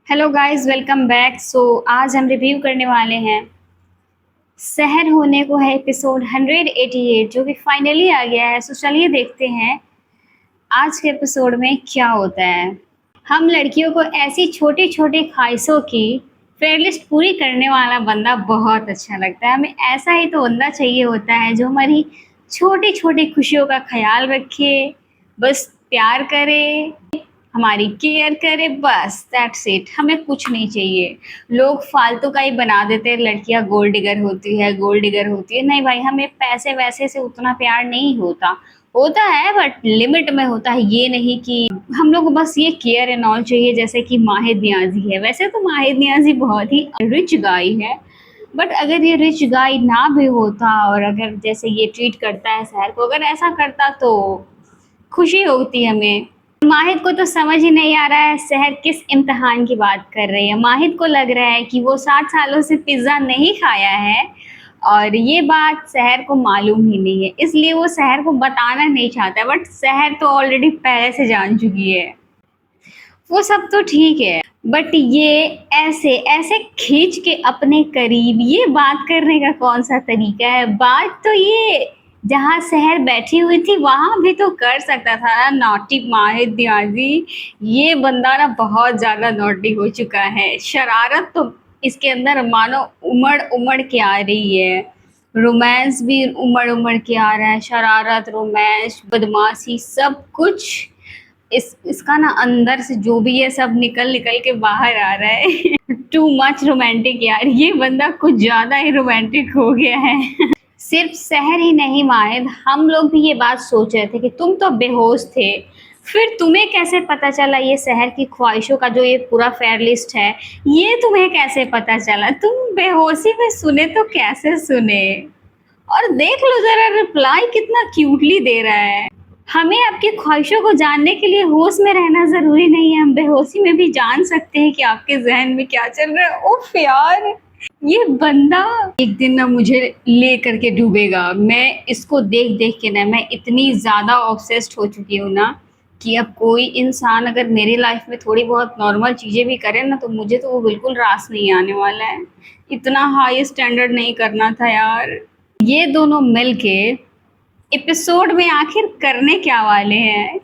Hello guys, welcome back. आज हम review करने वाले हैं सहर होने को है एपिसोड 188 जो कि फाइनली आ गया है। चलिए देखते हैं आज के एपिसोड में क्या होता है। हम लड़कियों को ऐसी छोटी छोटी ख्वाहिशों की फेयर लिस्ट पूरी करने वाला बंदा बहुत अच्छा लगता है। हमें ऐसा ही तो बंदा चाहिए होता है जो हमारी छोटी छोटी खुशियों का ख्याल रखे, बस प्यार करे, हमारी केयर करे, बस दैट्स इट। हमें कुछ नहीं चाहिए। लोग फालतू का ही बना देते हैं, लड़कियां गोल्ड डिगर होती है, गोल्ड डिगर होती है। नहीं भाई, हमें पैसे वैसे से उतना प्यार नहीं होता। होता है बट लिमिट में होता है। ये नहीं कि हम लोग को बस ये केयर एंड ऑल चाहिए जैसे कि माहिद नियाजी है। वैसे तो माहिद नियाजी बहुत ही रिच गाय है, बट अगर ये रिच गाय ना भी होता और अगर जैसे ये ट्रीट करता है शहर को, अगर ऐसा करता तो खुशी होती हमें। माहिद को तो समझ ही नहीं आ रहा है शहर किस इम्तिहान की बात कर रही है। माहिद को लग रहा है कि वो 60 सालों से पिज्ज़ा नहीं खाया है और ये बात शहर को मालूम ही नहीं है, इसलिए वो शहर को बताना नहीं चाहता है। बट शहर तो ऑलरेडी पहले से जान चुकी है। वो सब तो ठीक है, बट ये ऐसे ऐसे खींच के अपने करीब ये बात करने का कौन सा तरीका है। बात तो ये जहाँ शहर बैठी हुई थी वहां भी तो कर सकता था ना। नॉटी माहिद नियाजी, ये बंदा ना बहुत ज्यादा नॉटी हो चुका है। शरारत तो इसके अंदर मानो उमड़ उमड़ के आ रही है। रोमांस भी उमड़ उमड़ के आ रहा है। शरारत, रोमांस, बदमाशी, सब कुछ इसका ना अंदर से जो भी है सब निकल निकल के बाहर आ रहा है। टू मच रोमांटिक यार, ये बंदा कुछ ज्यादा ही रोमांटिक हो गया है। सिर्फ शहर ही नहीं माहिद, हम लोग भी ये बात सोच रहे थे कि तुम तो बेहोश थे, फिर तुम्हें कैसे पता चला ये शहर की ख्वाहिशों का जो ये पूरा फेयर लिस्ट है, ये तुम्हें कैसे पता चला? तुम बेहोशी में सुने तो कैसे सुने? और देख लो जरा, रिप्लाई कितना क्यूटली दे रहा है। हमें आपकी ख्वाहिशों को जानने के लिए होश में रहना जरूरी नहीं है, हम बेहोशी में भी जान सकते हैं कि आपके जहन में क्या चल रहा है। उफ यार, ये बंदा एक दिन ना मुझे ले करके डूबेगा। मैं इसको देख देख के ना मैं इतनी ज्यादा ऑब्सेस्ड हो चुकी हूँ ना कि अब कोई इंसान अगर मेरी लाइफ में थोड़ी बहुत नॉर्मल चीजें भी करे ना तो मुझे तो वो बिल्कुल रास नहीं आने वाला है। इतना हाई स्टैंडर्ड नहीं करना था यार। ये दोनों मिलके एपिसोड में आखिर करने क्या वाले हैं?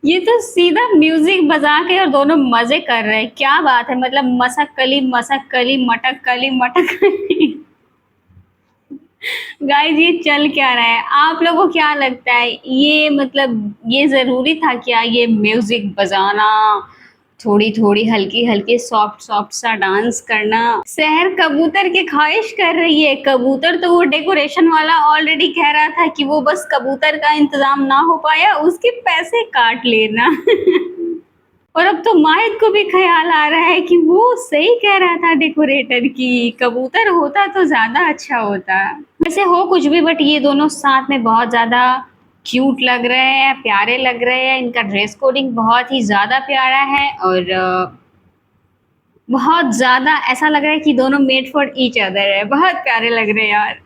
ये तो सीधा म्यूजिक बजा के और दोनों मजे कर रहे हैं। क्या बात है, मतलब मसक कली मटक कली मटक कली। गाइस, ये चल क्या रहा है? आप लोगों को क्या लगता है? ये मतलब ये जरूरी था क्या ये म्यूजिक बजाना, थोड़ी थोड़ी हल्की हल्की सॉफ्ट सॉफ्ट सा डांस करना? शहर कबूतर की ख्वाहिश कर रही है। कबूतर तो वो डेकोरेशन वाला ऑलरेडी कह रहा था कि वो बस कबूतर का इंतजाम ना हो पाया, उसके पैसे काट लेना। और अब तो माहिद को भी ख्याल आ रहा है कि वो सही कह रहा था डेकोरेटर की, कबूतर होता तो ज्यादा अच्छा होता। वैसे हो कुछ भी, बट ये दोनों साथ में बहुत ज्यादा क्यूट लग रहे हैं, प्यारे लग रहे हैं। इनका ड्रेस कोडिंग बहुत ही ज्यादा प्यारा है और बहुत ज्यादा ऐसा लग रहा है कि दोनों मेड फॉर ईच अदर है। बहुत प्यारे लग रहे हैं यार।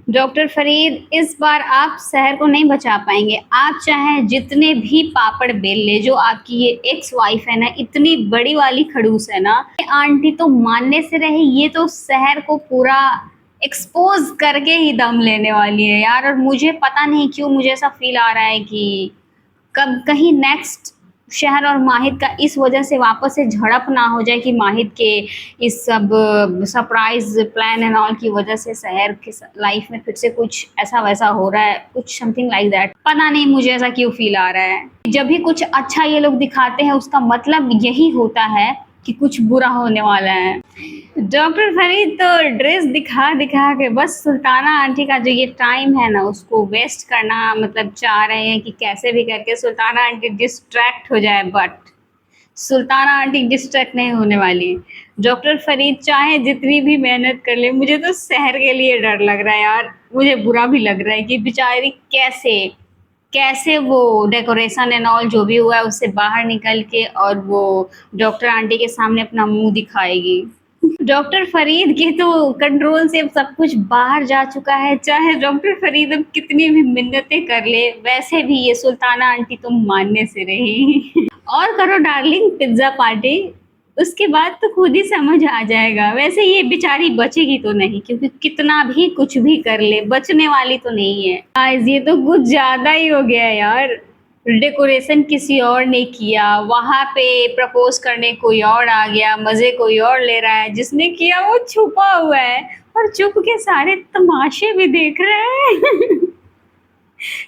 डॉक्टर फरीद, इस बार आप शहर को नहीं बचा पाएंगे। आप चाहे जितने भी पापड़ बेल ले, जो आपकी ये एक्स वाइफ है ना, इतनी बड़ी वाली खड़ूस है ना, ये आंटी तो मानने से रही, ये तो शहर को पूरा एक्सपोज करके ही दम लेने वाली है यार। और मुझे पता नहीं क्यों मुझे ऐसा फील आ रहा है कि कब कहीं नेक्स्ट शहर और माहिद का इस वजह से वापस से झड़प ना हो जाए कि माहिद के इस सब सरप्राइज प्लान एंड ऑल की वजह से शहर के लाइफ में फिर से कुछ ऐसा वैसा हो रहा है, कुछ समथिंग लाइक दैट। पता नहीं मुझे ऐसा क्यों फील आ रहा है। जब भी कुछ अच्छा ये लोग दिखाते हैं उसका मतलब यही होता है कि कुछ बुरा होने वाला है। डॉक्टर फरीद तो ड्रेस दिखा दिखा के बस सुल्ताना आंटी का जो ये टाइम है ना उसको वेस्ट करना मतलब चाह रहे हैं कि कैसे भी करके सुल्ताना आंटी डिस्ट्रैक्ट हो जाए, बट सुल्ताना आंटी डिस्ट्रैक्ट नहीं होने वाली। डॉक्टर फरीद चाहे जितनी भी मेहनत कर ले, मुझे तो शहर के लिए डर लग रहा है यार। मुझे बुरा भी लग रहा है कि बेचारी कैसे कैसे वो डेकोरेशन एंड ऑल जो भी हुआ है उससे बाहर निकल के और वो डॉक्टर आंटी के सामने अपना मुंह दिखाएगी। डॉक्टर फरीद के तो कंट्रोल से अब सब कुछ बाहर जा चुका है। चाहे डॉक्टर फरीद अब कितनी भी मिन्नतें कर ले, वैसे भी ये सुल्ताना आंटी तुम मानने से रही। और करो डार्लिंग पिज्जा पार्टी। उसके बाद तो खुद ही समझ आ जाएगा। वैसे ये बेचारी बचेगी तो नहीं, क्योंकि कितना भी कुछ भी कर ले बचने वाली तो नहीं है। गाइस ये तो कुछ ज्यादा ही हो गया यार। डेकोरेशन किसी और ने किया, वहां पे प्रपोज करने कोई और आ गया, मजे कोई और ले रहा है, जिसने किया वो छुपा हुआ है और चुप के सारे तमाशे भी देख रहे हैं।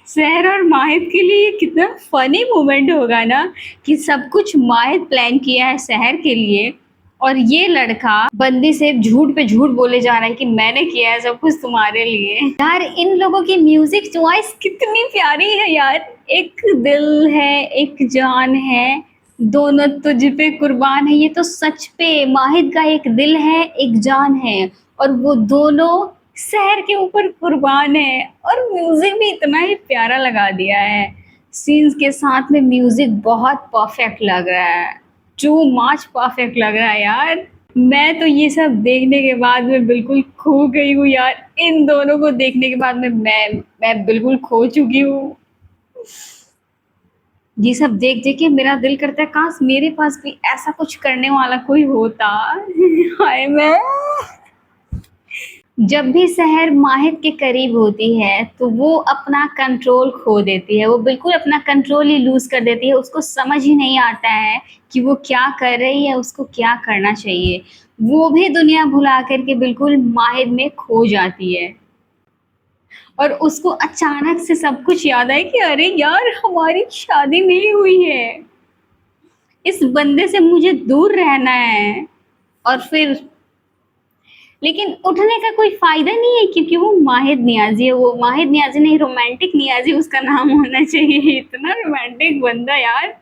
सहर और माहिद के लिए ये कितना फनी मोमेंट होगा ना, कि सब कुछ माहिद प्लान किया है सहर के लिए, और ये लड़का बंदी से झूठ पे झूठ बोले जा रहा है कि मैंने किया है सब कुछ तुम्हारे लिए। यार इन लोगों की म्यूजिक चॉइस कितनी प्यारी है यार। एक दिल है, एक जान है, दोनों तुझ पे कुर्बान है। ये तो सच पे माहिद का एक दिल है, एक जान है, और वो दोनों शहर के ऊपर कुर्बान है। और म्यूजिक भी इतना ही प्यारा लगा दिया है, सीन्स के साथ में म्यूजिक बहुत परफेक्ट लग रहा है, टू मच परफेक्ट लग रहा है यार। मैं तो ये सब देखने के बाद में बिल्कुल खो गई हूँ यार। इन दोनों को देखने के बाद में मैं बिल्कुल खो चुकी हूँ। ये सब देख देख के मेरा दिल करता है काश मेरे पास भी ऐसा कुछ करने वाला कोई होता। हाय मैं जब भी सहर माहिर के करीब होती है तो वो अपना कंट्रोल खो देती है, वो बिल्कुल अपना कंट्रोल ही लूज कर देती है। उसको समझ ही नहीं आता है कि वो क्या कर रही है, उसको क्या करना चाहिए। वो भी दुनिया भुला करके बिल्कुल माहिर में खो जाती है, और उसको अचानक से सब कुछ याद आए कि अरे यार हमारी शादी नहीं हुई है, इस बंदे से मुझे दूर रहना है। और फिर लेकिन उठने का कोई फायदा नहीं है, क्योंकि वो माहिद नियाजी है। वो माहिद नियाजी नहीं, रोमांटिक नियाजी उसका नाम होना चाहिए। इतना रोमांटिक बंदा यार,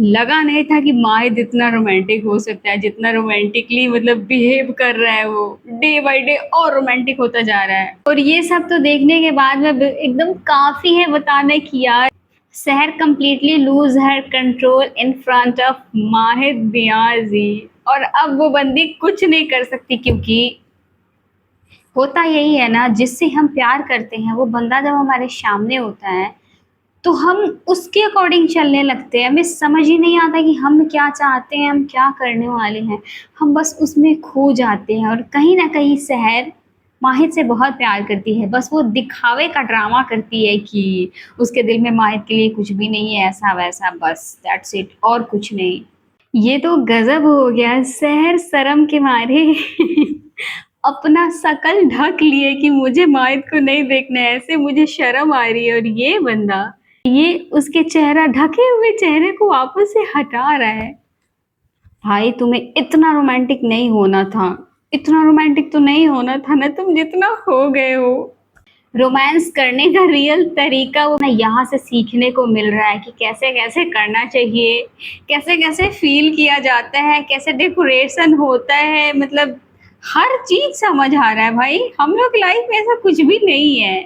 लगा नहीं था कि माहिद इतना रोमांटिक हो सकता है। जितना रोमांटिकली मतलब बिहेव कर रहा है वो, डे बाय डे और रोमांटिक होता जा रहा है। और ये सब तो देखने के बाद में एकदम काफी है बताने की यार, Sahar completely lose her control in front of Mahid Niazi. और अब वो बंदी कुछ नहीं कर सकती, क्योंकि होता यही है ना, जिससे हम प्यार करते हैं वो बंदा जब हमारे सामने होता है तो हम उसके अकॉर्डिंग चलने लगते हैं। हमें समझ ही नहीं आता कि हम क्या चाहते हैं, हम क्या करने वाले हैं। हम बस उसमें खो जाते हैं। और कहीं ना कहीं सहर माहिद से बहुत प्यार करती है, बस वो दिखावे का ड्रामा करती है कि उसके दिल में माहिद के लिए कुछ भी नहीं है, ऐसा वैसा, बस दैट्स इट, और कुछ नहीं। ये तो गजब हो गया। सहर शर्म के मारे अपना शकल ढक लिए कि मुझे माहिद को नहीं देखना है, ऐसे मुझे शर्म आ रही है। और ये बंदा ये उसके चेहरा ढके हुए चेहरे को वापस से हटा रहा है। भाई तुम्हें इतना रोमांटिक नहीं होना था, इतना रोमांटिक तो नहीं होना था ना तुम जितना हो गए हो। रोमांस करने का रियल तरीका वो यहाँ से सीखने को मिल रहा है कि कैसे कैसे करना चाहिए, कैसे कैसे फील किया जाता है, कैसे डेकोरेशन होता है, मतलब हर चीज समझ आ रहा है भाई। हम लोग लाइफ में ऐसा कुछ भी नहीं है,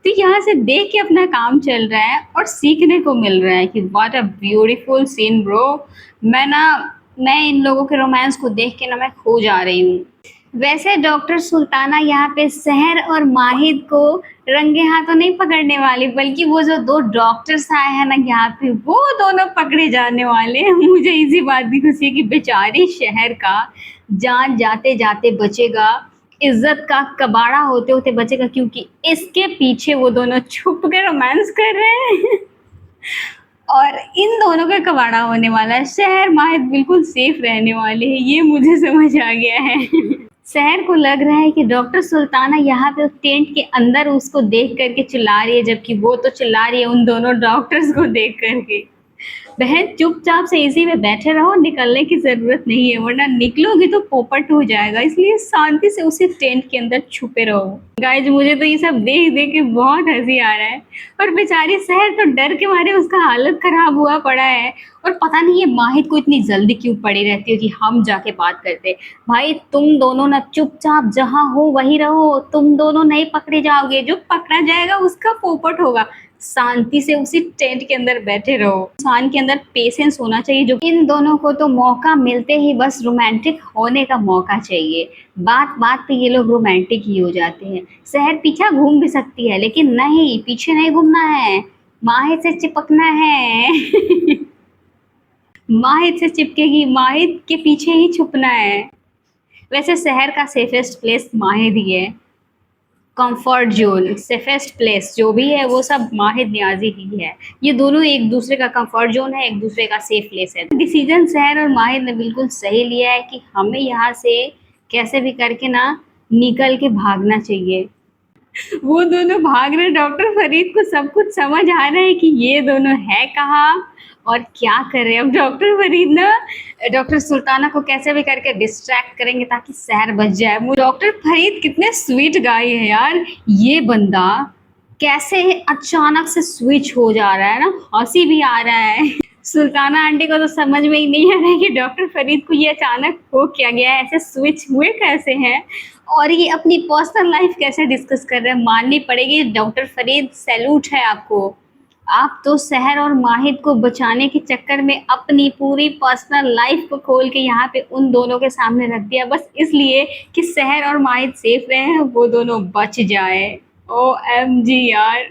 तो यहाँ से देख के अपना काम चल रहा है और सीखने को मिल रहा है कि what a beautiful scene bro. मैं इन लोगों के रोमांस को देख के ना मैं खो जा रही हूँ। वैसे डॉक्टर सुल्ताना यहाँ पे सहर और माहिद को रंगे हाथों नहीं पकड़ने वाली, बल्कि वो जो दो डॉक्टर्स आए हैं ना यहाँ पे, वो दोनों पकड़े जाने वाले हैं। मुझे इसी बात की खुशी है कि बेचारी शहर का जान जाते जाते बचेगा, इज्जत का कबाड़ा होते होते बचेगा, क्योंकि इसके पीछे वो दोनों छुप के रोमांस कर रहे हैं। और इन दोनों का कबाड़ा होने वाला है। शहर माहिद बिल्कुल सेफ रहने वाले हैं, ये मुझे समझ आ गया है। शहर को लग रहा है कि डॉक्टर सुल्ताना यहाँ पे उस टेंट के अंदर उसको देख करके चिल्ला रही है, जबकि वो तो चिल्ला रही है उन दोनों डॉक्टर्स को देख करके। बहन चुपचाप से इसी में बैठे रहो, निकलने की जरूरत नहीं है, वरना निकलोगी तो पोपट हो जाएगा। इसलिए शांति से उसी टेंट के अंदर छुपे रहो। गाइज मुझे तो ये सब देख देख के बहुत हंसी आ रहा है। और बेचारी शहर तो डर के मारे उसका हालत खराब हुआ पड़ा है। और पता नहीं ये माहिद को इतनी जल्दी क्यों पड़ी रहती है कि हम जाके बात करते। भाई तुम दोनों ना चुपचाप जहाँ हो वही रहो, तुम दोनों नहीं पकड़े जाओगे, जो पकड़ा जाएगा उसका पोपट होगा। शांति से उसी टेंट के अंदर बैठे रहो। इंसान के अंदर पेशेंस होना चाहिए। जो इन दोनों को तो मौका मिलते ही बस रोमांटिक होने का मौका चाहिए, बात बात पे ये लोग रोमांटिक ही हो जाते हैं। शहर पीछा घूम भी सकती है, लेकिन नहीं, पीछे नहीं घूमना है, माहे से चिपकना है। माहिद से चिपकेगी, माहिद के पीछे ही छुपना है। वैसे शहर का सेफेस्ट प्लेस माहिद ही है। कंफर्ट जोन, सेफेस्ट प्लेस जो भी है वो सब माहिद नियाजी ही है। ये दोनों एक दूसरे का कंफर्ट जोन है, एक दूसरे का सेफ प्लेस है। डिसीजन शहर और माहिद ने बिल्कुल सही लिया है कि हमें यहाँ से कैसे भी करके ना निकल के भागना चाहिए। वो दोनों भाग रहे, डॉक्टर फरीद को सब कुछ समझ आ रहा है कि ये दोनों है कहाँ और क्या कर रहे हैं। अब डॉक्टर फरीद ना डॉक्टर सुल्ताना को कैसे भी करके डिस्ट्रैक्ट करेंगे ताकि शहर बच जाए। वो डॉक्टर फरीद कितने स्वीट गाय है यार। ये बंदा कैसे अचानक से स्विच हो जा रहा है ना, हंसी भी आ रहा है। सुल्ताना आंटी को तो समझ में ही नहीं आ रहा है कि डॉक्टर फरीद को ये अचानक हो क्या गया है, ऐसे स्विच हुए कैसे हैं और ये अपनी पर्सनल लाइफ कैसे डिस्कस कर रहे हैं। माननी पड़ेगी डॉक्टर फरीद, सैल्यूट है आपको। आप तो शहर और माहिद को बचाने के चक्कर में अपनी पूरी पर्सनल लाइफ को खोल के यहाँ पे उन दोनों के सामने रख दिया, बस इसलिए कि शहर और माहिद सेफ रहे, वो दोनों बच जाए। OMG यार,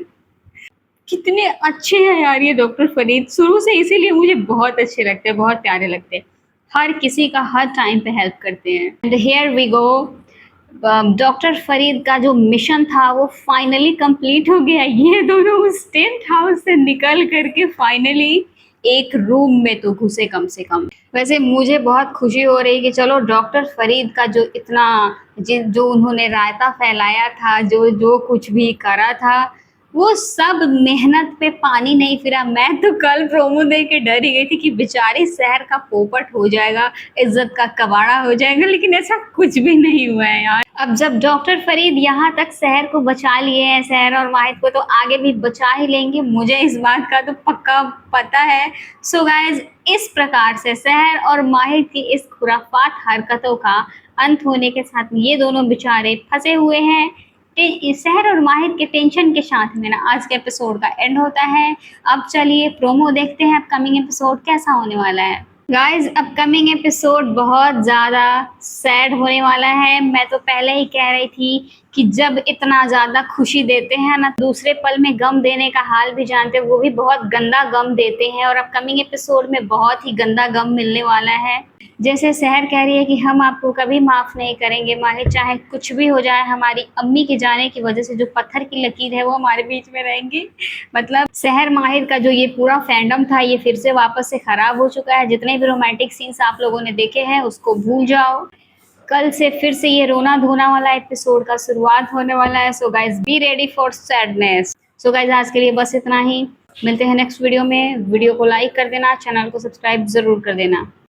कितने अच्छे हैं यार ये डॉक्टर फरीद। शुरू से इसीलिए मुझे बहुत अच्छे लगते हैं, बहुत प्यारे लगते हैं। हर किसी का हर टाइम पे हेल्प करते हैं। And here we go, doctor Farid का जो मिशन था वो फाइनली कंप्लीट हो गया। ये दोनों उस टेंट हाउस से निकल करके फाइनली एक रूम में तो घुसे कम से कम। वैसे मुझे बहुत खुशी हो रही कि चलो डॉक्टर फरीद का जो इतना जो उन्होंने रायता फैलाया था, जो जो कुछ भी करा था, वो सब मेहनत पे पानी नहीं फिरा। मैं तो कल प्रोमो देख के डर ही गई थी कि बेचारी शहर का पोपट हो जाएगा, इज्जत का कबाड़ा हो जाएगा, लेकिन ऐसा कुछ भी नहीं हुआ है यार। अब जब डॉक्टर फरीद यहाँ तक शहर को बचा लिए हैं, शहर और माहिद को, तो आगे भी बचा ही लेंगे, मुझे इस बात का तो पक्का पता है। सो गाइज, इस प्रकार से शहर और माहिद की इस खुराफात हरकतों का अंत होने के साथ ये दोनों बेचारे फंसे हुए हैं। शहर और माहिद के टेंशन के साथ में ना आज के एपिसोड का एंड होता है। अब चलिए प्रोमो देखते हैं, अपकमिंग एपिसोड कैसा होने वाला है। गाइज, अपकमिंग एपिसोड बहुत ज़्यादा सैड होने वाला है। मैं तो पहले ही कह रही थी कि जब इतना ज़्यादा खुशी देते हैं ना, दूसरे पल में गम देने का हाल भी जानते हैं, वो भी बहुत गंदा गम देते हैं। और अपकमिंग एपिसोड में बहुत ही गंदा गम मिलने वाला है। जैसे शहर कह रही है कि हम आपको कभी माफ़ नहीं करेंगे माहिद, चाहे कुछ भी हो जाए। हमारी अम्मी के जाने की वजह से जो पत्थर की लकीर है वो हमारे बीच में रहेंगी। मतलब शहर माहिद का जो ये पूरा फैंडम था, ये फिर से वापस से ख़राब हो चुका है। जितने भी रोमांटिक सीन्स आप लोगों ने देखे हैं उसको भूल जाओ। कल से फिर से ये रोना धोना वाला एपिसोड का शुरुआत होने वाला है। So guys, be ready for sadness. So guys, आज के लिए बस इतना ही। मिलते हैं नेक्स्ट वीडियो में। वीडियो को लाइक कर देना, चैनल को सब्सक्राइब ज़रूर कर देना।